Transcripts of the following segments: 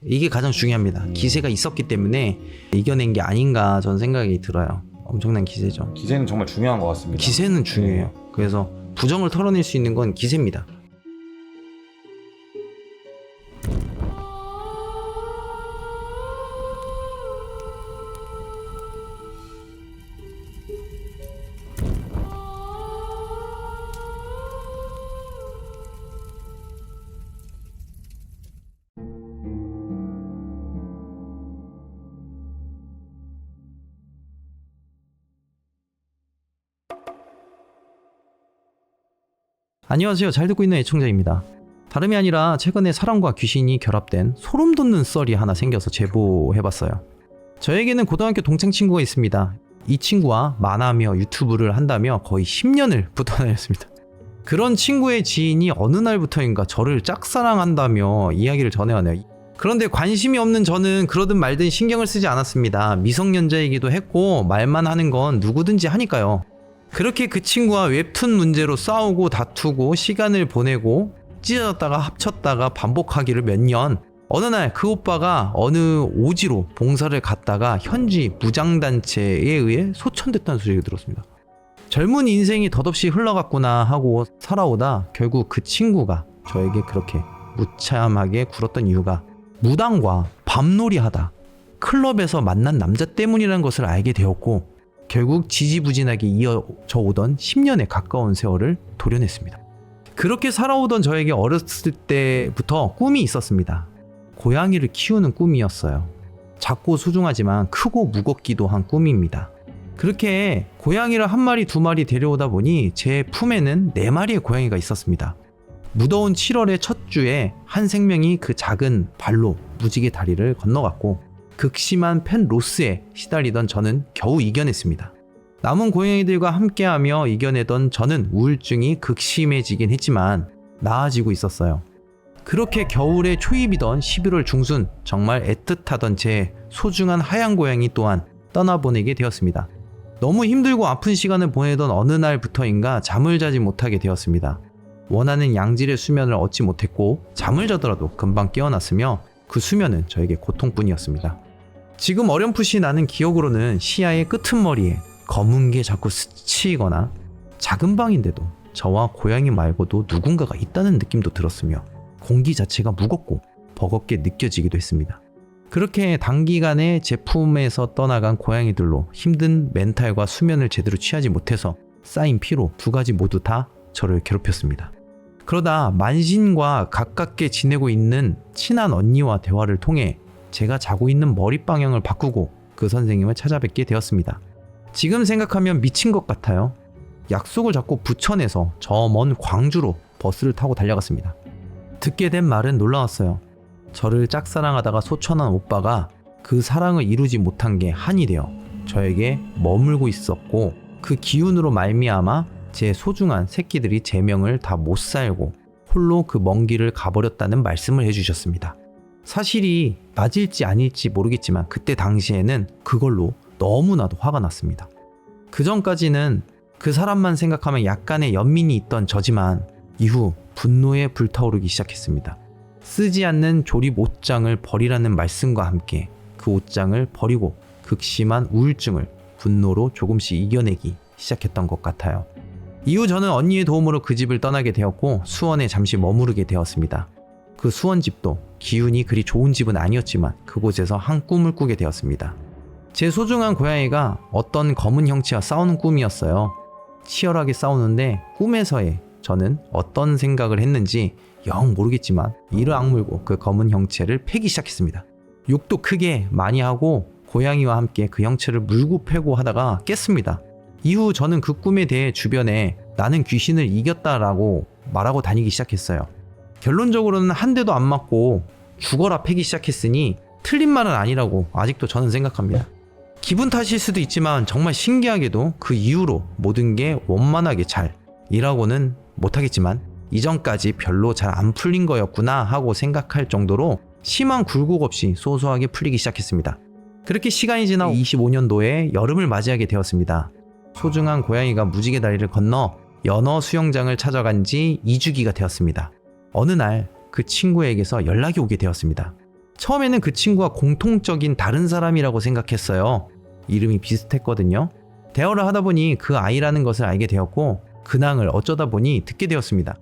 이게 가장 중요합니다. 기세가 있었기 때문에 이겨낸 게 아닌가 저는 생각이 들어요. 엄청난 기세죠. 기세는 정말 중요한 것 같습니다. 기세는 중요해요. 그래서 부정을 털어낼 수 있는 건 기세입니다. 안녕하세요. 잘 듣고 있는 애청자입니다. 다름이 아니라 최근에 사람과 귀신이 결합된 소름 돋는 썰이 하나 생겨서 제보해봤어요. 저에게는 고등학교 동창 친구가 있습니다. 이 친구와 만화며 유튜브를 한다며 거의 10년을 붙어 다녔습니다. 그런 친구의 지인이 어느 날부터인가 저를 짝사랑한다며 이야기를 전해왔네요. 그런데 관심이 없는 저는 그러든 말든 신경을 쓰지 않았습니다. 미성년자이기도 했고 말만 하는 건 누구든지 하니까요. 그렇게 그 친구와 웹툰 문제로 싸우고 다투고 시간을 보내고 찢어졌다가 합쳤다가 반복하기를 몇 년. 어느 날 그 오빠가 어느 오지로 봉사를 갔다가 현지 무장단체에 의해 소천됐다는 소리가 들었습니다. 젊은 인생이 덧없이 흘러갔구나 하고 살아오다 결국 그 친구가 저에게 그렇게 무참하게 굴었던 이유가 무당과 밤놀이하다 클럽에서 만난 남자 때문이라는 것을 알게 되었고 결국 지지부진하게 이어져 오던 10년에 가까운 세월을 도려냈습니다. 그렇게 살아오던 저에게 어렸을 때부터 꿈이 있었습니다. 고양이를 키우는 꿈이었어요. 작고 소중하지만 크고 무겁기도 한 꿈입니다. 그렇게 고양이를 한 마리 두 마리 데려오다 보니 제 품에는 4마리의 고양이가 있었습니다. 무더운 7월의 첫 주에 한 생명이 그 작은 발로 무지개 다리를 건너갔고 극심한 펜로스에 시달리던 저는 겨우 이겨냈습니다. 남은 고양이들과 함께하며 이겨내던 저는 우울증이 극심해지긴 했지만 나아지고 있었어요. 그렇게 겨울에 초입이던 11월 중순 정말 애틋하던 제 소중한 하얀 고양이 또한 떠나보내게 되었습니다. 너무 힘들고 아픈 시간을 보내던 어느 날부터인가 잠을 자지 못하게 되었습니다. 원하는 양질의 수면을 얻지 못했고 잠을 자더라도 금방 깨어났으며 그 수면은 저에게 고통뿐이었습니다. 지금 어렴풋이 나는 기억으로는 시야의 끄트머리에 검은 게 자꾸 스치거나 작은 방인데도 저와 고양이 말고도 누군가가 있다는 느낌도 들었으며 공기 자체가 무겁고 버겁게 느껴지기도 했습니다. 그렇게 단기간에 제 품에서 떠나간 고양이들로 힘든 멘탈과 수면을 제대로 취하지 못해서 쌓인 피로 두 가지 모두 다 저를 괴롭혔습니다. 그러다 만신과 가깝게 지내고 있는 친한 언니와 대화를 통해 제가 자고 있는 머리 방향을 바꾸고 그 선생님을 찾아뵙게 되었습니다. 지금 생각하면 미친 것 같아요. 약속을 잡고 부천에서 저 먼 광주로 버스를 타고 달려갔습니다. 듣게 된 말은 놀라웠어요. 저를 짝사랑하다가 소천한 오빠가 그 사랑을 이루지 못한 게 한이 되어 저에게 머물고 있었고 그 기운으로 말미암아 제 소중한 새끼들이 제 명을 다 못 살고 홀로 그 먼 길을 가버렸다는 말씀을 해주셨습니다. 사실이 맞을지 아닐지 모르겠지만 그때 당시에는 그걸로 너무나도 화가 났습니다. 그 전까지는 그 사람만 생각하면 약간의 연민이 있던 저지만 이후 분노에 불타오르기 시작했습니다. 쓰지 않는 조립 옷장을 버리라는 말씀과 함께 그 옷장을 버리고 극심한 우울증을 분노로 조금씩 이겨내기 시작했던 것 같아요. 이후 저는 언니의 도움으로 그 집을 떠나게 되었고 수원에 잠시 머무르게 되었습니다. 그 수원집도 기운이 그리 좋은 집은 아니었지만 그곳에서 한 꿈을 꾸게 되었습니다. 제 소중한 고양이가 어떤 검은 형체와 싸우는 꿈이었어요. 치열하게 싸우는데 꿈에서의 저는 어떤 생각을 했는지 영 모르겠지만 이를 악물고 그 검은 형체를 패기 시작했습니다. 욕도 크게 많이 하고 고양이와 함께 그 형체를 물고 패고 하다가 깼습니다. 이후 저는 그 꿈에 대해 주변에 나는 귀신을 이겼다라고 말하고 다니기 시작했어요. 결론적으로는 한 대도 안 맞고 죽어라 패기 시작했으니 틀린 말은 아니라고 아직도 저는 생각합니다. 기분 탓일 수도 있지만 정말 신기하게도 그 이후로 모든 게 원만하게 잘 이라고는 못하겠지만 이전까지 별로 잘 안 풀린 거였구나 하고 생각할 정도로 심한 굴곡 없이 소소하게 풀리기 시작했습니다. 그렇게 시간이 지나 25년도에 여름을 맞이하게 되었습니다. 소중한 고양이가 무지개 다리를 건너 연어 수영장을 찾아간 지 2주기가 되었습니다. 어느 날 그 친구에게서 연락이 오게 되었습니다. 처음에는 그 친구와 공통적인 다른 사람이라고 생각했어요. 이름이 비슷했거든요. 대화를 하다 보니 그 아이라는 것을 알게 되었고 근황을 어쩌다 보니 듣게 되었습니다.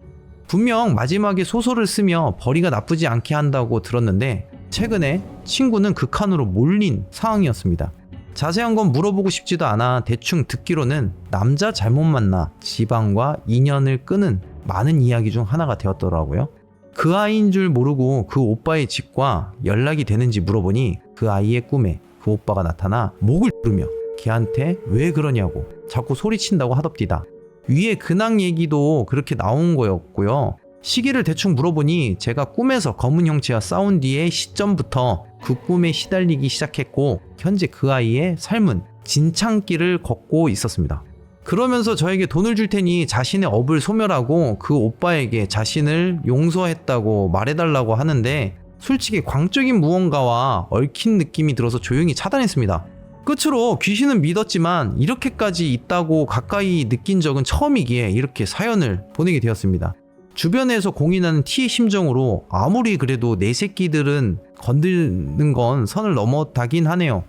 분명 마지막에 소설을 쓰며 벌이가 나쁘지 않게 한다고 들었는데 최근에 친구는 극한으로 몰린 상황이었습니다. 자세한 건 물어보고 싶지도 않아 대충 듣기로는 남자 잘못 만나 지방과 인연을 끄는 많은 이야기 중 하나가 되었더라고요. 그 아이인 줄 모르고 그 오빠의 집과 연락이 되는지 물어보니 그 아이의 꿈에 그 오빠가 나타나 목을 부르며 걔한테 왜 그러냐고 자꾸 소리친다고 하덥디다. 위에 근황 얘기도 그렇게 나온 거였고요. 시기를 대충 물어보니 제가 꿈에서 검은 형체와 싸운 뒤의 시점부터 그 꿈에 시달리기 시작했고 현재 그 아이의 삶은 진창길을 걷고 있었습니다. 그러면서 저에게 돈을 줄 테니 자신의 업을 소멸하고 그 오빠에게 자신을 용서했다고 말해달라고 하는데 솔직히 광적인 무언가와 얽힌 느낌이 들어서 조용히 차단했습니다. 끝으로 귀신은 믿었지만 이렇게까지 있다고 가까이 느낀 적은 처음이기에 이렇게 사연을 보내게 되었습니다. 주변에서 공인하는 T의 심정으로 아무리 그래도 내 새끼들은 건드는 건 선을 넘어다긴 하네요.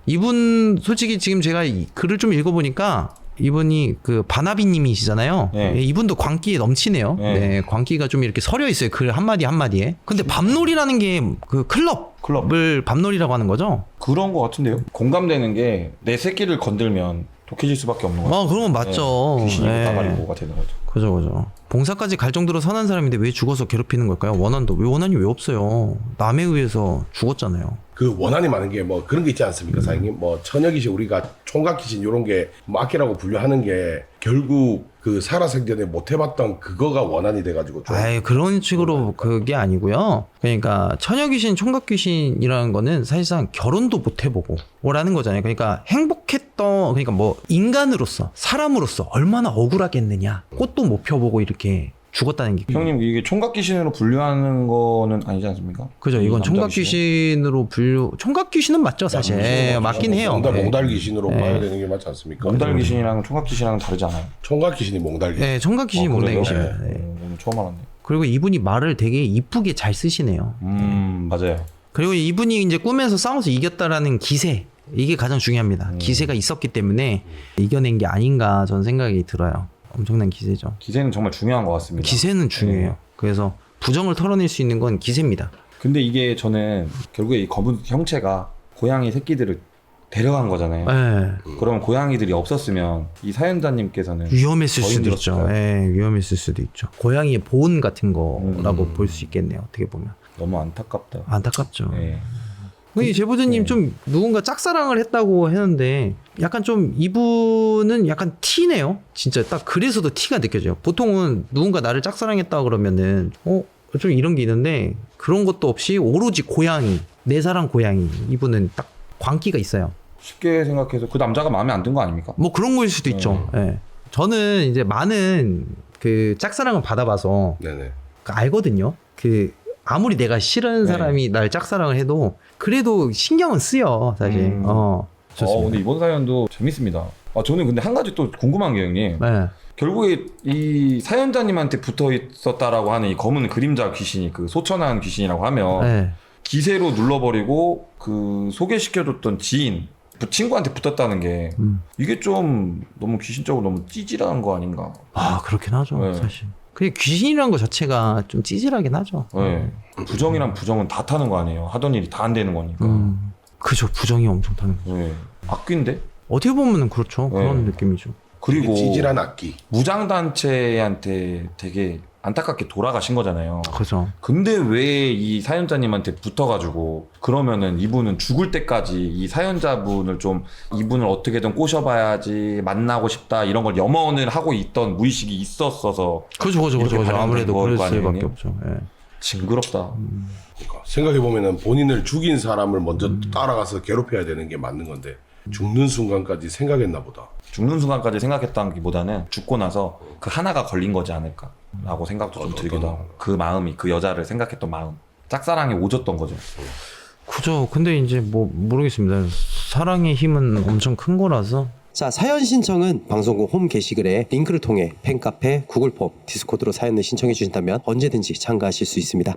이분 솔직히 지금 제가 글을 좀 읽어보니까 이분이 그 바나비님이시잖아요. 네. 네, 이분도 광기에 넘치네요. 네. 네, 광기가 좀 이렇게 서려 있어요. 글 한마디 한마디에. 근데 밤놀이라는 게 그 클럽을 밤놀이라고 하는 거죠? 그런 거 같은데요. 공감되는 게 내 새끼를 건들면 독해질 수밖에 없는 거죠. 그런 건 맞죠. 네, 귀신이 네. 나발이고가 되는 거죠. 그죠. 봉사까지 갈 정도로 선한 사람인데 왜 죽어서 괴롭히는 걸까요? 원한이 왜 없어요? 남에 의해서 죽었잖아요. 그 원한이 많은 게 뭐 그런 게 있지 않습니까, 사장님? 뭐 처녀귀신, 우리가 총각귀신 이런 게 뭐 악기라고 분류하는 게 결국 그 살아생전에 못 해봤던 그거가 원한이 돼가지고 좀. 아이, 그런 식으로 그게 아니고요. 그러니까 처녀귀신, 총각귀신이라는 거는 사실상 결혼도 못 해보고 뭐라는 거잖아요. 그러니까 행복했던, 그러니까 뭐 인간으로서, 사람으로서 얼마나 억울하겠느냐. 꽃도 못 펴보고 이렇게 죽었다는 게. 형님, 이게 총각귀신으로 분류하는 거는 아니지 않습니까? 그죠. 이건 남자 총각귀신으로 총각귀신은 맞죠, 사실. 예, 맞긴 해요. 예. 몽달귀신으로 봐야 되는 게 맞지 않습니까? 몽달귀신이랑 총각귀신이랑 다르지 않아요? 총각귀신이 몽달귀신. 네, 총각귀신이 그래요? 몽달귀신입니다. 네. 오늘 처음 알았네. 그리고 이분이 말을 되게 이쁘게 잘 쓰시네요. 맞아요. 그리고 이분이 이제 꿈에서 싸워서 이겼다라는 기세, 이게 가장 중요합니다. 기세가 있었기 때문에 이겨낸 게 아닌가 저는 생각이 들어요. 엄청난 기세죠. 기세는 정말 중요한 것 같습니다. 기세는 중요해요. 네. 그래서 부정을 털어낼 수 있는 건 기세입니다. 근데 이게 저는 결국에 이 검은 형체가 고양이 새끼들을 데려간 거잖아요. 네. 그러면 고양이들이 없었으면 이 사연자님께서는 위험했을 더 수도 있죠. 힘들었을까요? 네, 위험했을 수도 있죠. 고양이의 보온 같은 거라고 볼 수 있겠네요. 어떻게 보면. 너무 안타깝다. 안타깝죠. 네. 이 제보자님 좀 누군가 짝사랑을 했다고 했는데 약간 좀 이분은 약간 T네요. 진짜 딱 그래서도 T가 느껴져요. 보통은 누군가 나를 짝사랑했다 그러면은 좀 이런 게 있는데 그런 것도 없이 오로지 고양이, 내 사랑 고양이. 이분은 딱 광기가 있어요. 쉽게 생각해서 그 남자가 마음에 안 든 거 아닙니까? 뭐 그런 거일 수도 있죠. 예. 저는 이제 많은 그 짝사랑을 받아봐서 네네. 알거든요. 그 아무리 내가 싫은 네. 사람이 날 짝사랑을 해도 그래도 신경은 쓰여 사실. 좋습니다. 근데 이번 사연도 재밌습니다. 저는 근데 한 가지 또 궁금한 게 형님. 네. 결국에 이 사연자님한테 붙어 있었다라고 하는 이 검은 그림자 귀신이 그 소천한 귀신이라고 하면 네. 기세로 눌러버리고 그 소개시켜줬던 지인, 친구한테 붙었다는 게 이게 좀 너무 귀신적으로 너무 찌질한 거 아닌가? 그렇긴 하죠. 네. 사실. 그게 귀신이라는 것 자체가 좀 찌질하긴 하죠. 네. 부정이란 부정은 다 타는 거 아니에요? 하던 일이 다 안 되는 거니까. 그죠. 부정이 엄청 타는 거. 네. 악귀인데? 어떻게 보면은 그렇죠. 그런 네. 느낌이죠. 그리고 찌질한 악기. 무장단체한테 되게 안타깝게 돌아가신 거잖아요. 그죠. 근데 왜 이 사연자님한테 붙어가지고 그러면은 이분은 죽을 때까지 이 사연자분을 좀 이분을 어떻게든 꼬셔봐야지 만나고 싶다 이런 걸 염원을 하고 있던 무의식이 있었어서 그죠. 이렇게 발현된 아무래도 걸 그럴 거 아니에요, 수밖에 형님? 없죠. 예. 징그럽다. 그러니까 생각해보면은 본인을 죽인 사람을 먼저 따라가서 괴롭혀야 되는 게 맞는 건데 죽는 순간까지 생각했나 보다. 죽는 순간까지 생각했다기보다는 죽고 나서 그 하나가 걸린 거지 않을까라고 생각도 좀 들기도 하고 그 마음이 그 여자를 생각했던 마음 짝사랑에 오졌던 거죠. 그죠. 근데 이제 뭐 모르겠습니다. 사랑의 힘은 엄청 큰 거라서 자, 사연 신청은 방송국 홈 게시글에 링크를 통해 팬카페, 구글 폼, 디스코드로 사연을 신청해 주신다면 언제든지 참가하실 수 있습니다.